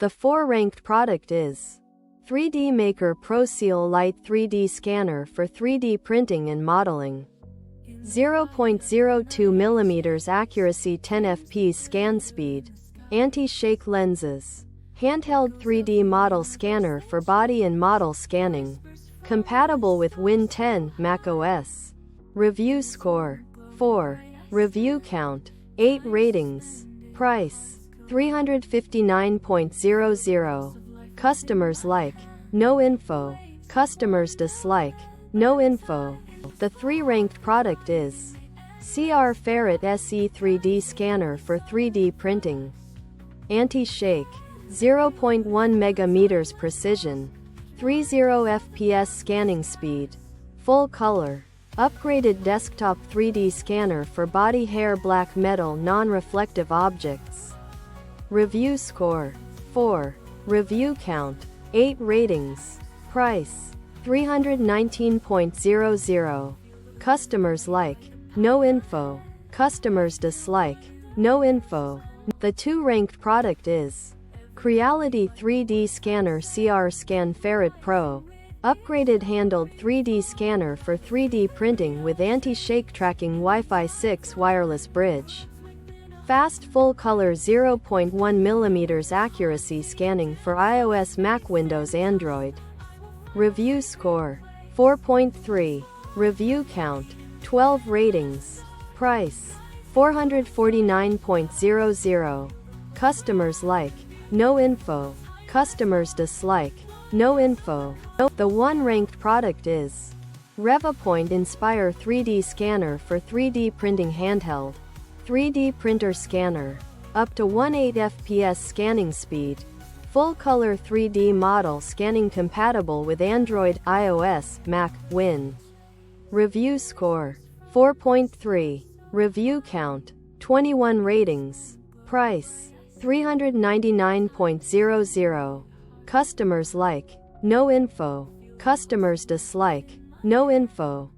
The 4th-ranked product is 3D Maker ProSeal Lite 3D Scanner for 3D printing and modeling. 0.02 mm accuracy, 10 fps scan speed, anti-shake lenses. Handheld 3D model scanner for body and model scanning. Compatible with Win 10, macOS. Review score 4. Review count 8 ratings. Price $359.00. Customers like, no info. Customers dislike, no info. The 3rd-ranked product is CR Ferret SE 3D Scanner for 3D printing. Anti-shake, 0.1 megameters precision, 30 fps scanning speed, full color. Upgraded desktop 3D scanner for body, hair, black metal, non-reflective objects. Review score 4. Review count 8 ratings. Price $319.00. Customers like, no info. Customers dislike, no info. The 2nd-ranked product is Creality 3D Scanner CR Scan Ferret Pro. Upgraded handled 3D scanner for 3D printing with anti-shake tracking, Wi-Fi 6 wireless bridge. Fast full-color 0.1 mm accuracy scanning for iOS, Mac, Windows, Android. Review score 4.3. Review count 12 ratings. Price $449.00. Customers like, no info. Customers dislike, no info. The 1st-ranked product is RevaPoint Inspire 3D Scanner for 3D printing handheld. 3D printer scanner. Up to 18 fps scanning speed. Full color 3D model scanning, compatible with Android, iOS, Mac, Win. Review score 4.3. Review count 21 ratings. Price $399.00. Customers like, no info. Customers dislike, no info.